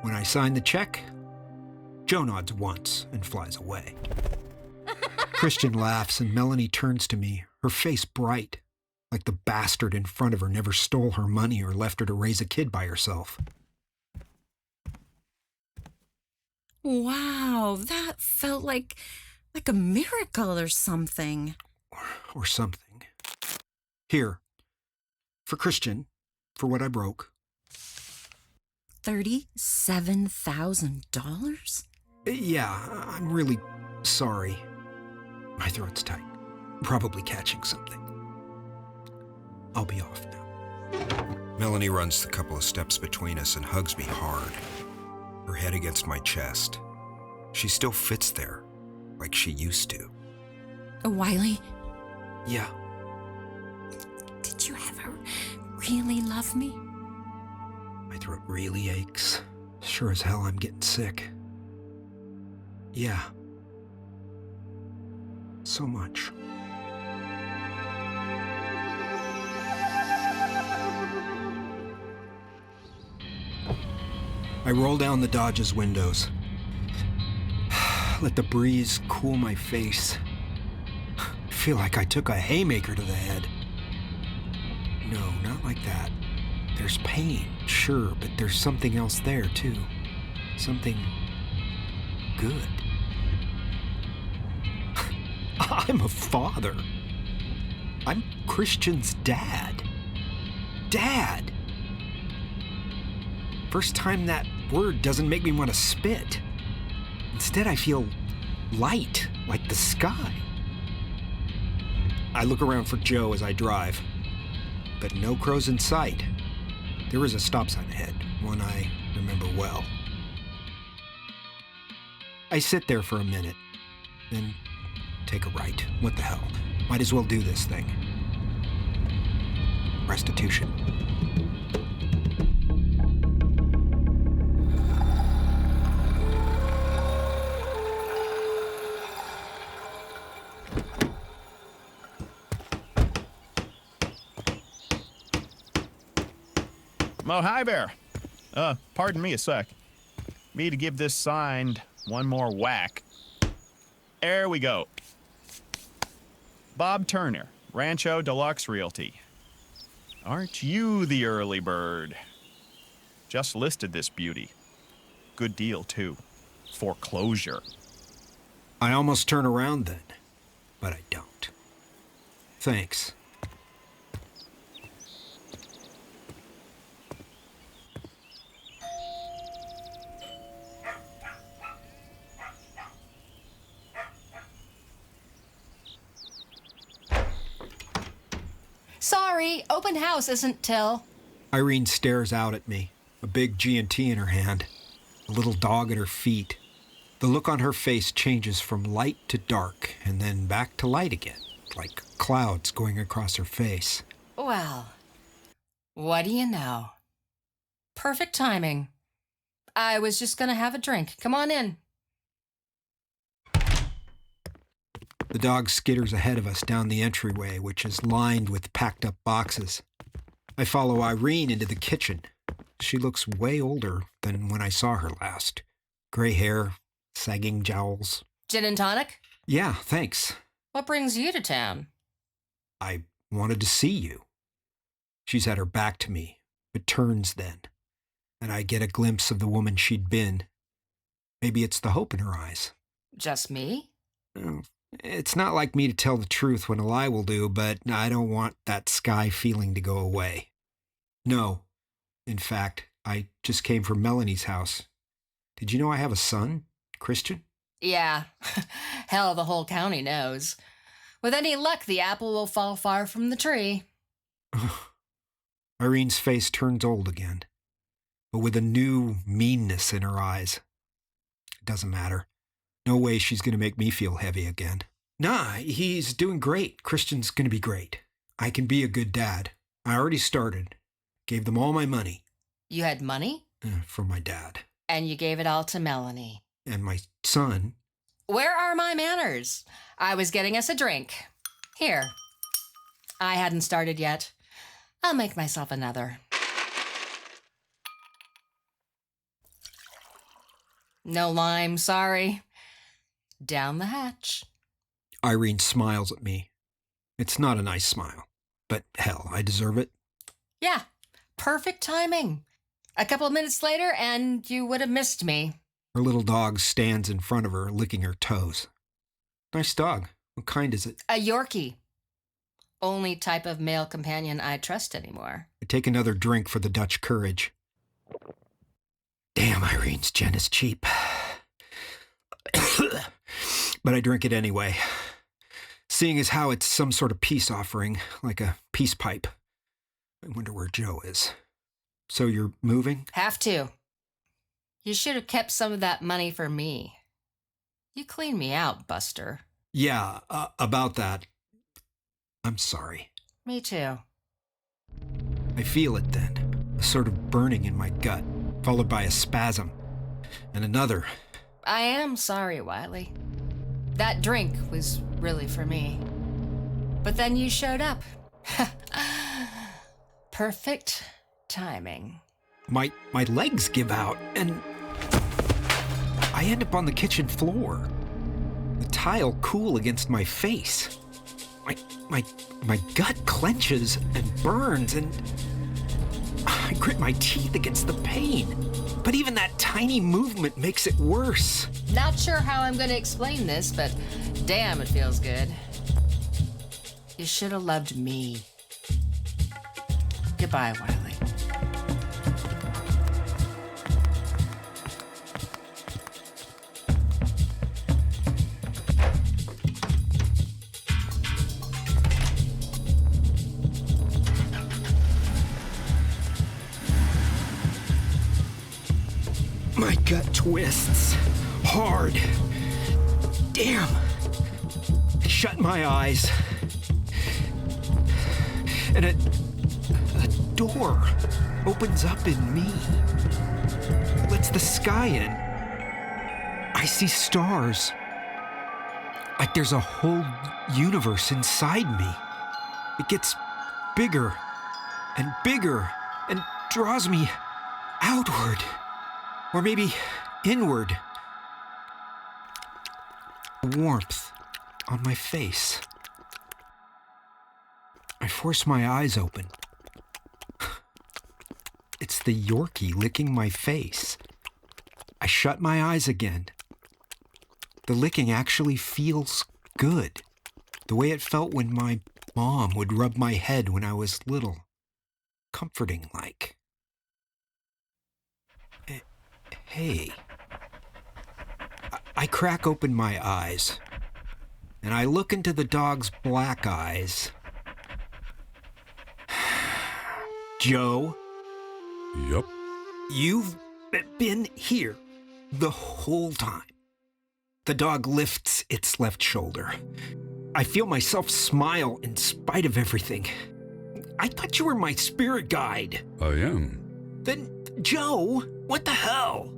[SPEAKER 7] When I sign the check, Joe nods once and flies away. Christian laughs and Melanie turns to me, her face bright, like the bastard in front of her never stole her money or left her to raise a kid by herself.
[SPEAKER 2] Wow, that felt like a miracle or something.
[SPEAKER 7] Or something. Here. For Christian, for what I broke.
[SPEAKER 2] $37,000?
[SPEAKER 7] Yeah, I'm really sorry. My throat's tight. Probably catching something. I'll be off now. Melanie runs the couple of steps between us and hugs me hard, her head against my chest. She still fits there, like she used to.
[SPEAKER 2] Wiley?
[SPEAKER 7] Yeah.
[SPEAKER 2] Did you ever really love me?
[SPEAKER 7] My throat really aches. Sure as hell I'm getting sick. Yeah. So much. I roll down the Dodge's windows. Let the breeze cool my face. I feel like I took a haymaker to the head. No, not like that. There's pain, sure, but there's something else there, too. Something good. I'm a father. I'm Christian's dad. Dad! First time that word doesn't make me want to spit. Instead, I feel light, like the sky. I look around for Joe as I drive, but no crows in sight. There is a stop sign ahead, one I remember well. I sit there for a minute, then take a right. What the hell? Might as well do this thing. Restitution.
[SPEAKER 14] Oh, hi there. Pardon me a sec. Me to give this sign one more whack. There we go. Bob Turner, Rancho Deluxe Realty. Aren't you the early bird? Just listed this beauty. Good deal, too. Foreclosure.
[SPEAKER 7] I almost turn around then, but I don't. Thanks.
[SPEAKER 3] Sorry, open house isn't till.
[SPEAKER 7] Irene stares out at me, a big G&T in her hand, a little dog at her feet. The look on her face changes from light to dark and then back to light again, like clouds going across her face.
[SPEAKER 3] Well, what do you know? Perfect timing. I was just gonna have a drink. Come on in.
[SPEAKER 7] The dog skitters ahead of us down the entryway, which is lined with packed-up boxes. I follow Irene into the kitchen. She looks way older than when I saw her last. Gray hair, sagging jowls.
[SPEAKER 3] Gin and tonic?
[SPEAKER 7] Yeah, thanks.
[SPEAKER 3] What brings you to town?
[SPEAKER 7] I wanted to see you. She's had her back to me, but turns then, and I get a glimpse of the woman she'd been. Maybe it's the hope in her eyes.
[SPEAKER 3] Just me?
[SPEAKER 7] It's not like me to tell the truth when a lie will do, but I don't want that sky feeling to go away. No. In fact, I just came from Melanie's house. Did you know I have a son, Christian?
[SPEAKER 3] Yeah. Hell, the whole county knows. With any luck, the apple will fall far from the tree.
[SPEAKER 7] Irene's face turns old again, but with a new meanness in her eyes. It doesn't matter. No way she's going to make me feel heavy again. Nah, he's doing great. Christian's going to be great. I can be a good dad. I already started. Gave them all my money.
[SPEAKER 3] You had money?
[SPEAKER 7] From my dad.
[SPEAKER 3] And you gave it all to Melanie.
[SPEAKER 7] And my son.
[SPEAKER 3] Where are my manners? I was getting us a drink. Here. I hadn't started yet. I'll make myself another. No lime, sorry. Down the hatch.
[SPEAKER 7] Irene smiles at me. It's not a nice smile, but hell, I deserve it.
[SPEAKER 3] Yeah, perfect timing. A couple of minutes later, and you would have missed me.
[SPEAKER 7] Her little dog stands in front of her, licking her toes. Nice dog. What kind is it?
[SPEAKER 3] A Yorkie. Only type of male companion I trust anymore.
[SPEAKER 7] I take another drink for the Dutch courage. Damn, Irene's gin is cheap. But I drink it anyway. Seeing as how it's some sort of peace offering, like a peace pipe. I wonder where Joe is. So you're moving?
[SPEAKER 3] Have to. You should have kept some of that money for me. You cleaned me out, Buster.
[SPEAKER 7] Yeah, about that. I'm sorry.
[SPEAKER 3] Me too.
[SPEAKER 7] I feel it then, a sort of burning in my gut, followed by a spasm. And another.
[SPEAKER 3] I am sorry, Wiley. That drink was really for me. But then you showed up. Perfect timing.
[SPEAKER 7] My legs give out, and I end up on the kitchen floor. The tile cool against my face. My gut clenches and burns, and I grit my teeth against the pain. But even that tiny movement makes it worse.
[SPEAKER 3] Not sure how I'm going to explain this, but damn, it feels good. You should have loved me. Goodbye, Wiley.
[SPEAKER 7] gut twists. Hard. Damn. I shut my eyes. And a door opens up in me. Lets the sky in. I see stars. Like there's a whole universe inside me. It gets bigger and bigger and draws me outward. Or maybe inward. Warmth on my face. I force my eyes open. It's the Yorkie licking my face. I shut my eyes again. The licking actually feels good. The way it felt when my mom would rub my head when I was little. Comforting like. Hey. I crack open my eyes, and I look into the dog's black eyes. Joe?
[SPEAKER 1] Yup.
[SPEAKER 7] You've been here the whole time. The dog lifts its left shoulder. I feel myself smile in spite of everything. I thought you were my spirit guide.
[SPEAKER 1] I am.
[SPEAKER 7] Then, Joe, what the hell?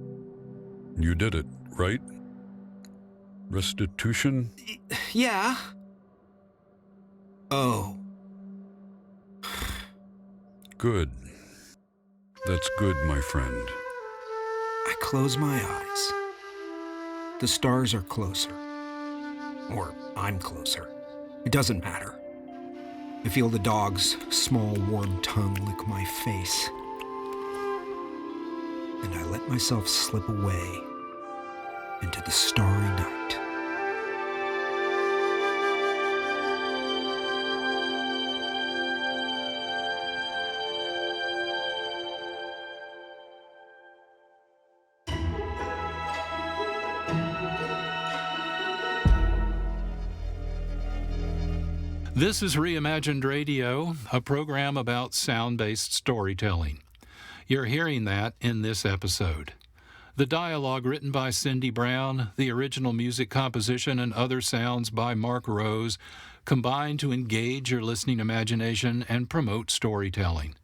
[SPEAKER 1] You did it, right? Restitution?
[SPEAKER 7] Yeah. Oh.
[SPEAKER 1] Good. That's good, my friend.
[SPEAKER 7] I close my eyes. The stars are closer. Or I'm closer. It doesn't matter. I feel the dog's small, warm tongue lick my face. And I let myself slip away into the starry night.
[SPEAKER 5] This is Reimagined Radio, a program about sound-based storytelling. You're hearing that in this episode. The dialogue written by Cindy Brown, the original music composition and other sounds by Marc Rose combine to engage your listening imagination and promote storytelling.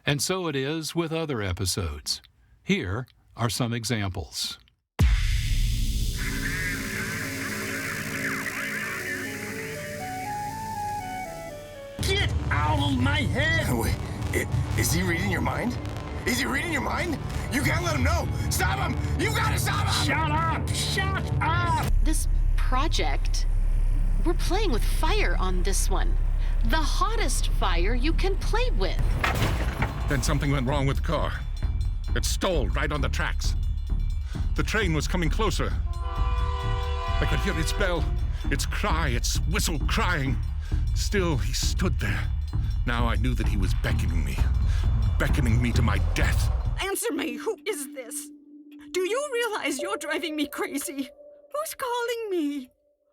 [SPEAKER 5] And so it is with other episodes. Here are some examples.
[SPEAKER 15] Get out of my head! Wait, is he reading your mind? Is he reading your mind? You can't let him know! Stop him! You gotta stop him!
[SPEAKER 16] Shut up! Shut up! This project, we're playing with fire on this one. The hottest fire you can play with.
[SPEAKER 17] Then something went wrong with the car. It stalled right on the tracks. The train was coming closer. I could hear its bell, its cry, its whistle crying. Still, he stood there. Now I knew that he was beckoning me to my death.
[SPEAKER 18] Answer me, who is this? Do you realize you're driving me crazy? Who's calling me?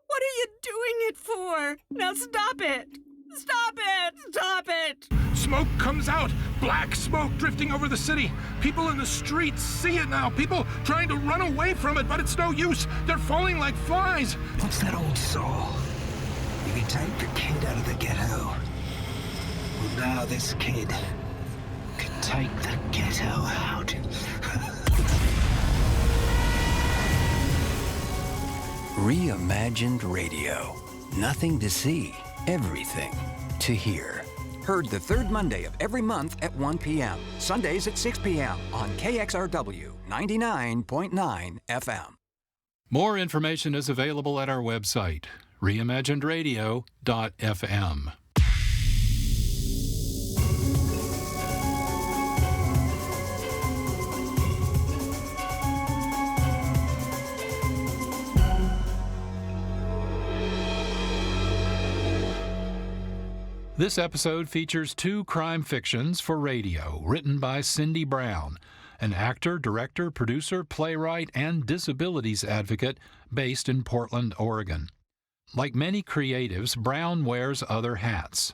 [SPEAKER 18] What are you doing it for? Now stop it! Stop it! Stop it!
[SPEAKER 17] Smoke comes out. Black smoke drifting over the city. People in the streets see it now. People trying to run away from it, but it's no use. They're falling like flies.
[SPEAKER 11] What's that old saw? You can take the kid out of the ghetto. Well, now this kid can take the ghetto out.
[SPEAKER 10] Reimagined Radio. Nothing to see, everything to hear. Heard the third Monday of every month at 1 p.m. Sundays at 6 p.m. on KXRW 99.9 FM.
[SPEAKER 5] More information is available at our website, reimaginedradio.fm. This episode features 2 crime fictions for radio written by Cindy Brown, an actor, director, producer, playwright, and disabilities advocate based in Portland, Oregon. Like many creatives, Brown wears other hats.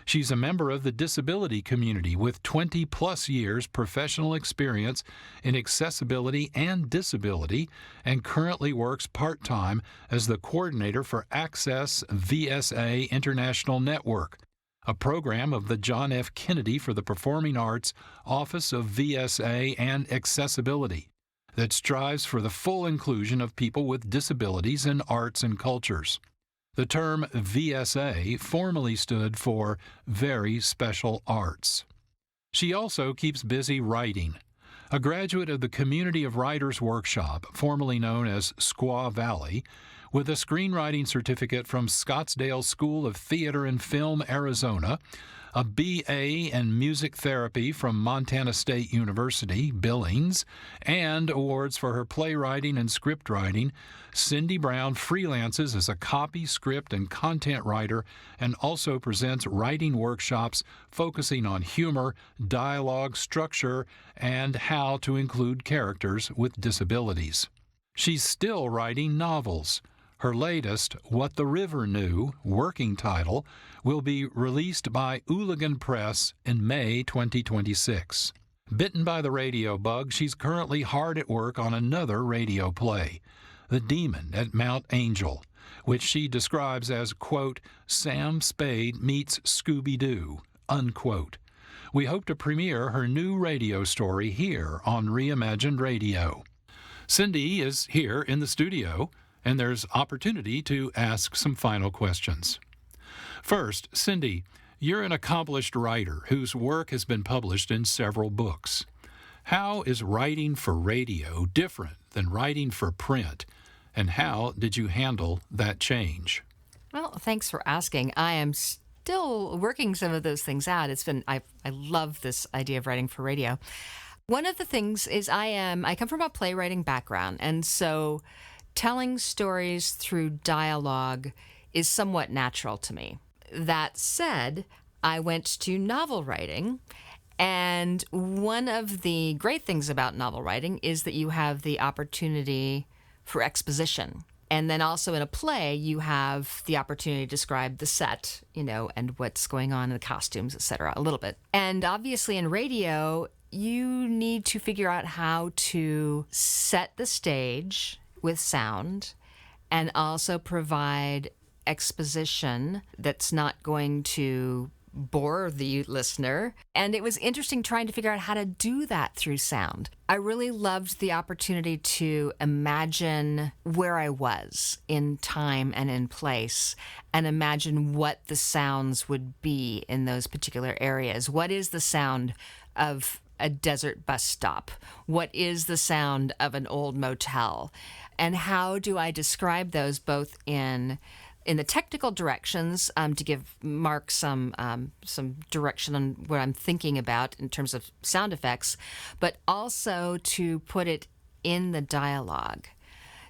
[SPEAKER 5] She's a member of the disability community with 20-plus years professional experience in accessibility and disability, and currently works part-time as the coordinator for Access VSA International Network, a program of the John F. Kennedy for the Performing Arts Office of VSA and Accessibility that strives for the full inclusion of people with disabilities in arts and cultures. The term VSA formerly stood for Very Special Arts. She also keeps busy writing. A graduate of the Community of Writers Workshop, formerly known as Squaw Valley, with a screenwriting certificate from Scottsdale School of Theater and Film, Arizona, a BA in Music Therapy from Montana State University, Billings, and awards for her playwriting and script writing, Cindy Brown freelances as a copy, script, and content writer and also presents writing workshops focusing on humor, dialogue, structure, and how to include characters with disabilities. She's still writing novels. Her latest, What the River Knew, working title, will be released by Ooligan Press in May 2026. Bitten by the radio bug, she's currently hard at work on another radio play, The Demon at Mount Angel, which she describes as, quote, Sam Spade meets Scooby-Doo, unquote. We hope to premiere her new radio story here on Reimagined Radio. Cindy is here in the studio, and there's opportunity to ask some final questions. First, Cindy, you're an accomplished writer whose work has been published in several books. How is writing for radio different than writing for print, and how did you handle that change?
[SPEAKER 3] Well, thanks for asking. I am still working some of those things out. I love this idea of writing for radio. One of the things is I come from a playwriting background, and so telling stories through dialogue is somewhat natural to me. That said, I went to novel writing, and one of the great things about novel writing is that you have the opportunity for exposition. And then also in a play, you have the opportunity to describe the set, and what's going on in the costumes, etc., a little bit. And obviously in radio, you need to figure out how to set the stage with sound and also provide exposition that's not going to bore the listener. And it was interesting trying to figure out how to do that through sound. I really loved the opportunity to imagine where I was in time and in place and imagine what the sounds would be in those particular areas. What is the sound of a desert bus stop? What is the sound of an old motel? And how do I describe those both in the technical directions, to give Marc some direction on what I'm thinking about in terms of sound effects, but also to put it in the dialogue.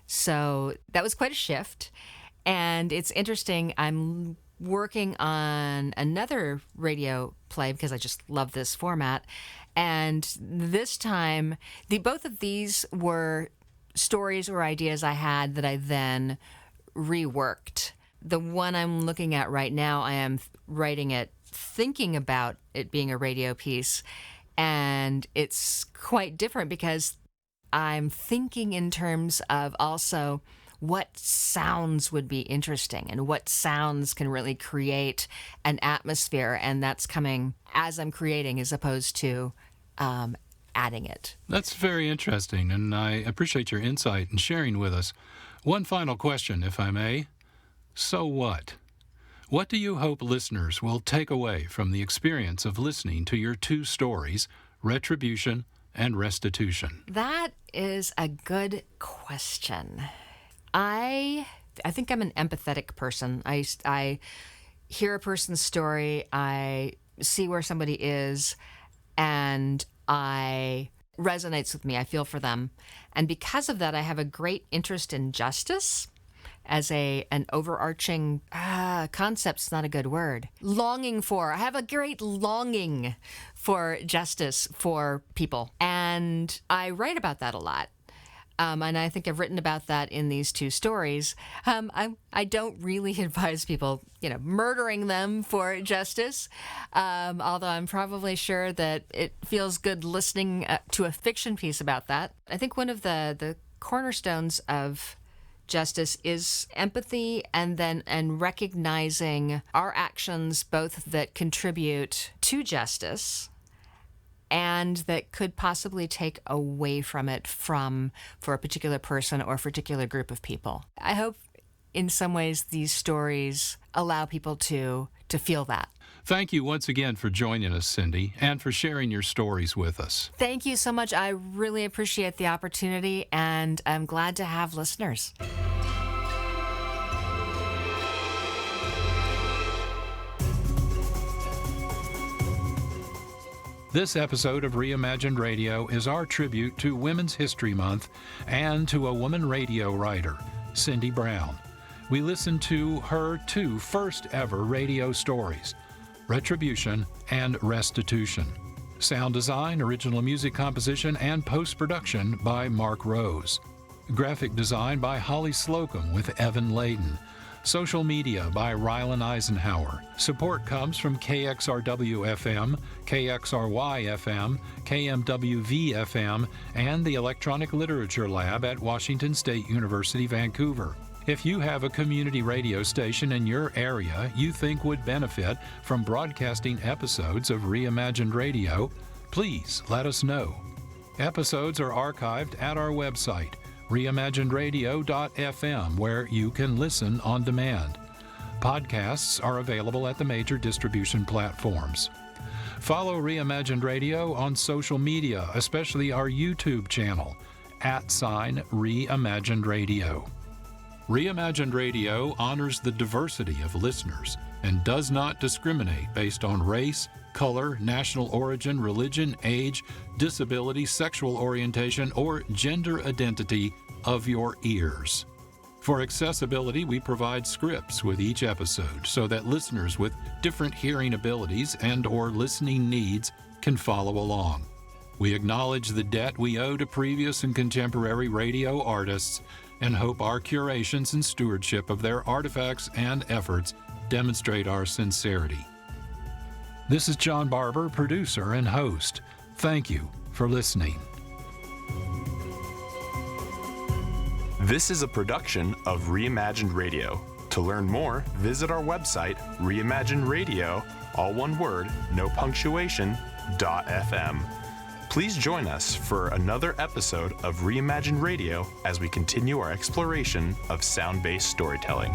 [SPEAKER 3] So that was quite a shift. And it's interesting, I'm working on another radio play because I just love this format. And this time, both of these were stories or ideas I had that I then reworked. The one I'm looking at right now, I am writing it thinking about it being a radio piece, and it's quite different because I'm thinking in terms of also what sounds would be interesting and what sounds can really create an atmosphere, and that's coming as I'm creating as opposed to adding it.
[SPEAKER 5] That's very interesting, and I appreciate your insight and sharing with us. One final question, if I may. So what? What do you hope listeners will take away from the experience of listening to your two stories, Retribution and Restitution?
[SPEAKER 3] That is a good question. I think I'm an empathetic person. I hear a person's story, I see where somebody is, and resonates with me. I feel for them. And because of that, I have a great interest in justice as an overarching concept's not a good word. I have a great longing for justice for people. And I write about that a lot. And I think I've written about that in these two stories. I don't really advise people, murdering them for justice, although I'm probably sure that it feels good listening to a fiction piece about that. I think one of the cornerstones of justice is empathy and recognizing our actions, both that contribute to justice and that could possibly take away from it for a particular person or a particular group of people. I hope in some ways these stories allow people to feel that.
[SPEAKER 5] Thank you once again for joining us, Cindy, and for sharing your stories with us.
[SPEAKER 3] Thank you so much. I really appreciate the opportunity, and I'm glad to have listeners.
[SPEAKER 5] This episode of Reimagined Radio is our tribute to Women's History Month and to a woman radio writer, Cindy Brown. We listened to her two first-ever radio stories, Retribution and Restitution. Sound design, original music composition, and post-production by Marc Rose. Graphic design by Holly Slocum with Evan Leyden. Social media by Rylan Eisenhower. Support comes from KXRW-FM, KXRY-FM, KMWV-FM, and the Electronic Literature Lab at Washington State University, Vancouver. If you have a community radio station in your area you think would benefit from broadcasting episodes of Reimagined Radio, please let us know. Episodes are archived at our website, reimaginedradio.fm, where you can listen on demand. Podcasts are available at the major distribution platforms. Follow Reimagined Radio on social media, especially our YouTube channel, @Reimagined Radio. Reimagined Radio honors the diversity of listeners and does not discriminate based on race, color, national origin, religion, age, disability, sexual orientation, or gender identity of your ears. For accessibility, we provide scripts with each episode so that listeners with different hearing abilities and/or listening needs can follow along. We acknowledge the debt we owe to previous and contemporary radio artists and hope our curations and stewardship of their artifacts and efforts demonstrate our sincerity. This is John Barber, producer and host. Thank you for listening.
[SPEAKER 4] This is a production of Reimagined Radio. To learn more, visit our website, reimagineradio, all one word, no punctuation, .fm. Please join us for another episode of Reimagined Radio as we continue our exploration of sound-based storytelling.